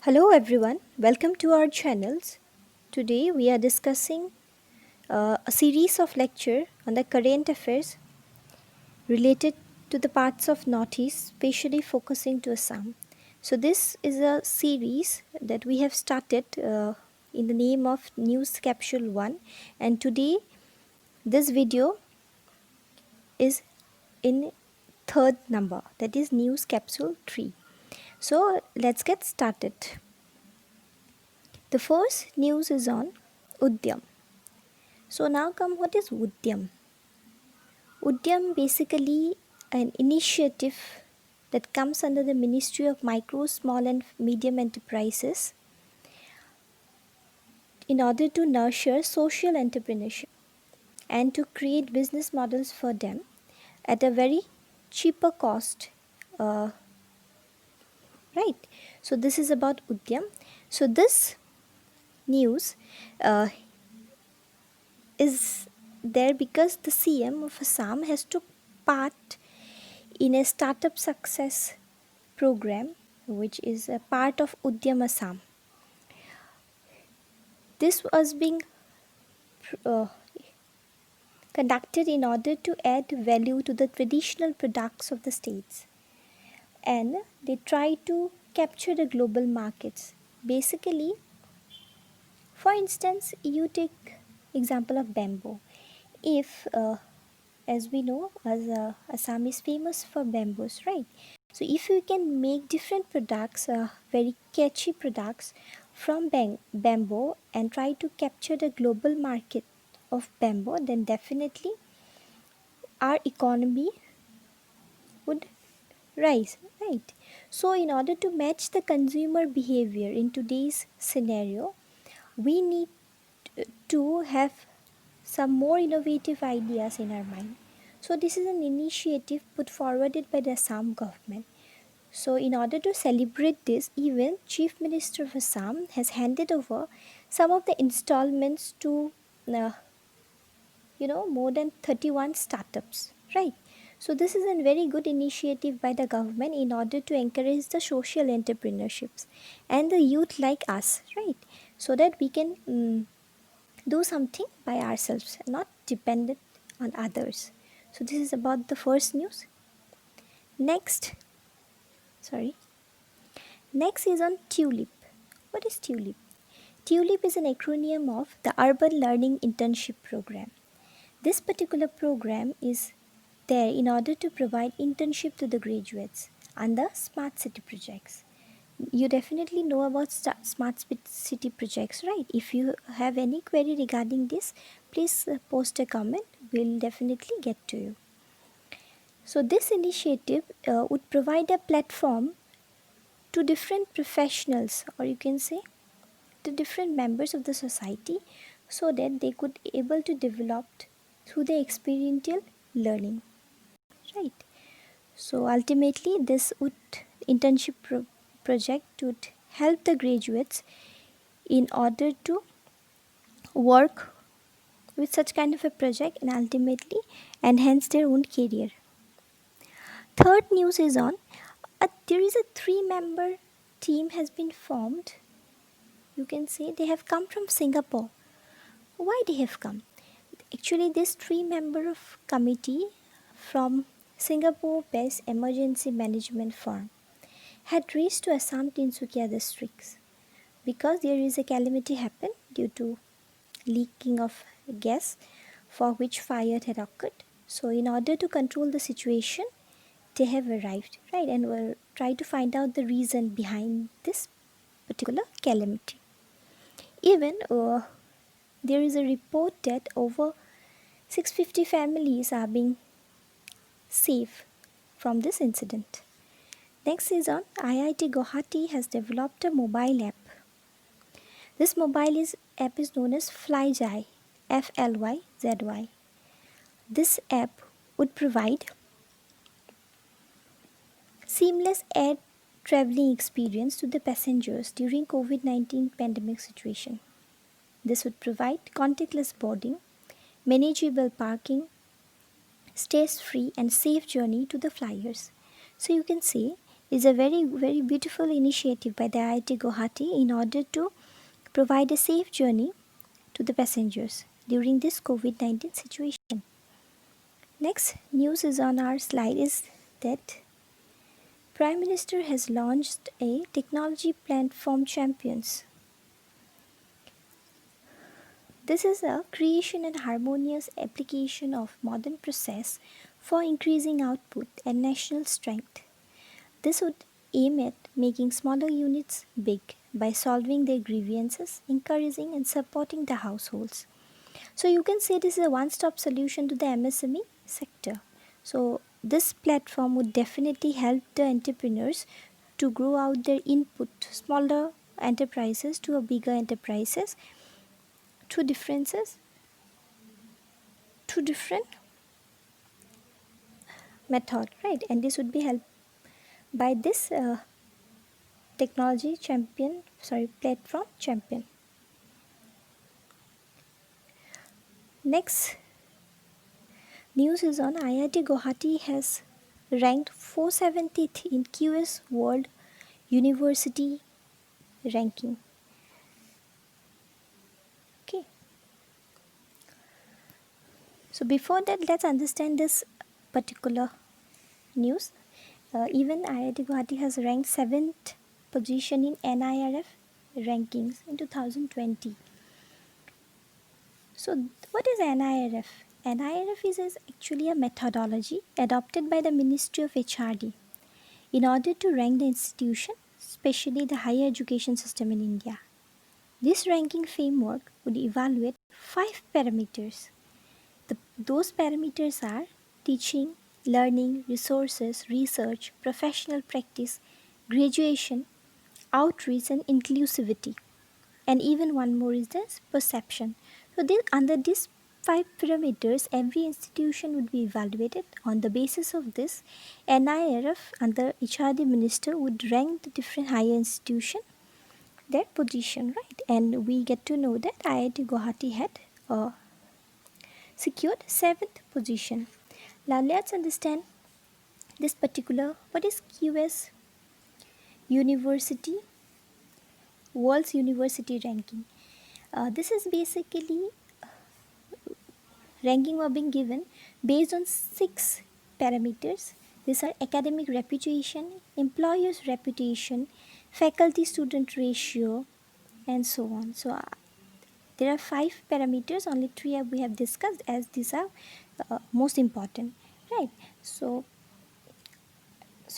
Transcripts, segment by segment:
Hello everyone, welcome to our channels. Today we are discussing a series of lecture on the current affairs related to the parts of Northeast, especially focusing to Assam. So this is a series that we have started in the name of News Capsule 1, and today this video is in third number, that is News Capsule 3. So let's get started. The first news is on Udyam. So now come, what is Udyam? Udyam basically an initiative that comes under the Ministry of Micro, Small and Medium Enterprises in order to nurture social entrepreneurship and to create business models for them at a very cheaper cost. Uh, right. So this is about Udyam. So this news uh, is there because the CM of Assam has took part in a startup success program which is a part of Udyam Assam. This was being uh, conducted in order to add value to the traditional products of the states, and they try to capture the global markets. Basically, for instance, you take example of bamboo. If as we know, as Assam is famous for bamboos, right? So if you can make different products, very catchy products from bamboo and try to capture the global market of bamboo, then definitely our economy would rise, right? So in order to match the consumer behavior in today's scenario, we need to have some more innovative ideas in our mind. So this is an initiative put forwarded by the Assam government. So in order to celebrate this, even Chief Minister of Assam has handed over some of the installments to uh, more than 31 startups, right? So this is a very good initiative by the government in order to encourage the social entrepreneurships and the youth like us, right? So that we can do something by ourselves, not dependent on others. So this is about the first news. Next, sorry. Next is on TULIP. What is TULIP? TULIP is an acronym of the Urban Learning Internship Program. This particular program is there in order to provide internship to the graduates under smart city projects. You definitely know about smart city projects, right? If you have any query regarding this, please post a comment. We'll definitely get to you. So this initiative would provide a platform to different professionals, or you can say to different members of the society, so that they could able to develop through the experiential learning, right? So ultimately this would internship project would help the graduates in order to work with such kind of a project and ultimately enhance their own career. Third news is on there is a 3-member team has been formed. You can say they have come from Singapore. Why they have come? Actually, this 3-member of committee from Singapore-based emergency management firm had reached to Assam Tinsukia districts because there is a calamity happened due to leaking of gas for which fire had occurred. So in order to control the situation, they have arrived, right, and will try to find out the reason behind this particular calamity. Even there is a report that over 650 families are being saved from this incident. Next is on IIT Guwahati has developed a mobile app. This app is known as FlyZy, FLYZY. This app would provide seamless air traveling experience to the passengers during COVID-19 pandemic situation. This would provide contactless boarding, manageable parking, stress-free and safe journey to the flyers. So you can say is a very, very beautiful initiative by the IIT Guwahati in order to provide a safe journey to the passengers during this COVID-19 situation. Next news is on our slide is that Prime Minister has launched a technology platform champions. This is a creation and harmonious application of modern process for increasing output and national strength. This would aim at making smaller units big by solving their grievances, encouraging and supporting the households. So you can say this is a one-stop solution to the MSME sector. So this platform would definitely help the entrepreneurs to grow out their input, smaller enterprises to a bigger enterprises through differences, through different method, right? And this would be helped by this technology champion, platform champion. Next news is on IIT Guwahati has ranked 470th in QS World University ranking. Okay. So before that, let's understand this particular news. Even IIT Guwahati has ranked 7th position in NIRF rankings in 2020. So what is NIRF? NIRF is actually a methodology adopted by the Ministry of HRD in order to rank the institution, especially the higher education system in India. This ranking framework would evaluate 5 parameters. Those parameters are teaching, learning, resources, research, professional practice, graduation, outreach and inclusivity. And even one more is this perception. So under these 5 parameters, every institution would be evaluated. On the basis of this, NIRF under HRD minister would rank the different higher institution their position, right? And we get to know that IIT Guwahati had secured 7th position. Now let's understand this particular, what is QS University, World's University ranking. This is basically ranking were being given based on 6 parameters. These are academic reputation, employer's reputation, faculty student ratio, and so on. So there are 5 parameters, only 3 we have discussed as these are most important, right? So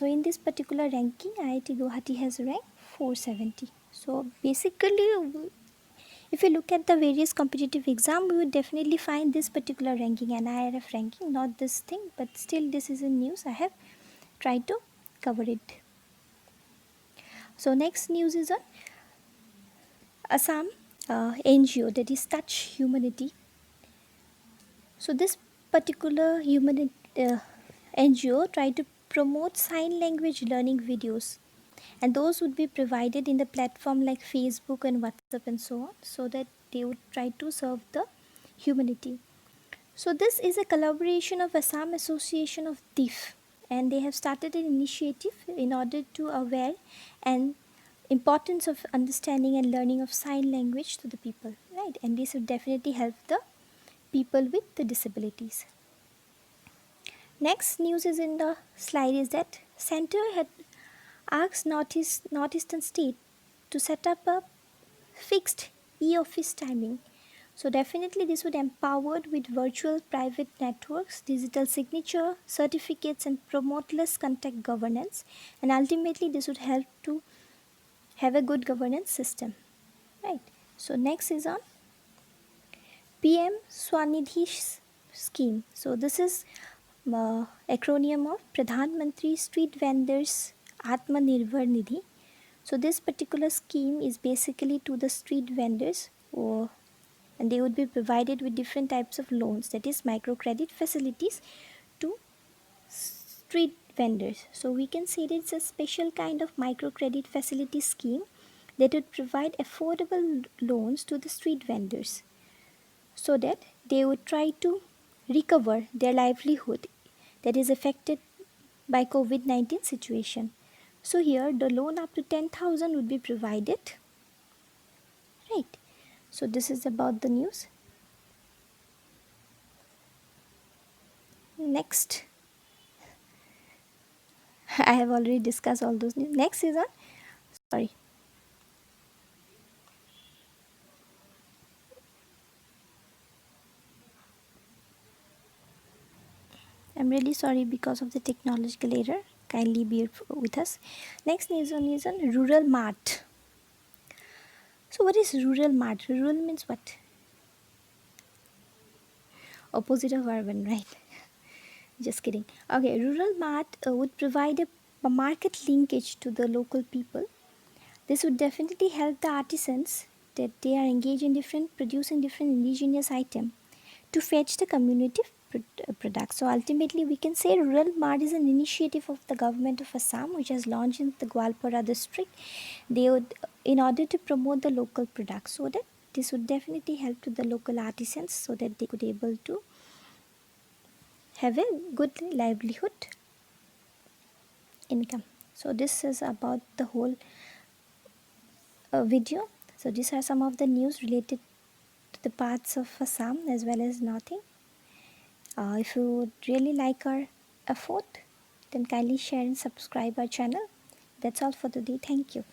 in this particular ranking, IIT Guwahati has ranked 470. So basically, if you look at the various competitive exam, we would definitely find this particular ranking, NIRF ranking, not this thing, but still this is in news. I have tried to cover it. So next news is on Assam NGO, that is Touch Humanity. So this particular NGO tried to promote sign language learning videos, and those would be provided in the platform like Facebook and WhatsApp and so on, so that they would try to serve the humanity. So this is a collaboration of Assam Association of Deaf, and they have started an initiative in order to aware and importance of understanding and learning of sign language to the people, right? And this would definitely help the people with the disabilities. Next news is in the slide is that center had asked Northeastern state to set up a fixed e-office timing. So definitely this would empowered with virtual private networks, digital signature, certificates and promoteless contact governance, and ultimately this would help to have a good governance system, right? So next is on PM Swanidhi scheme. So this is acronym of Pradhan Mantri Street Vendors Atmanirbhar Nidhi. So this particular scheme is basically to the street vendors, and they would be provided with different types of loans, that is microcredit facilities to street vendors. So we can say that it's a special kind of microcredit facility scheme that would provide affordable loans to the street vendors, so that they would try to recover their livelihood that is affected by COVID-19 situation. So here the loan up to 10,000 would be provided, right? So this is about the news. Next, I have already discussed all those news. Next is on, sorry, I'm really sorry because of the technological error. Kindly bear with us. Next news is on rural mart. So what is rural mart? Rural means what? Opposite of urban, right? Just kidding. Okay, rural mart would provide a market linkage to the local people. This would definitely help the artisans that they are engaged in different producing different indigenous item to fetch the community products. So ultimately, we can say Rural Mart is an initiative of the government of Assam, which has launched in the Gwalpara district. They would, in order to promote the local products, so that this would definitely help to the local artisans, so that they could able to have a good livelihood income. So this is about the whole video. So these are some of the news related to the parts of Assam as well as Northing. If you would really like our effort, then kindly share and subscribe our channel. That's all for the day. Thank you.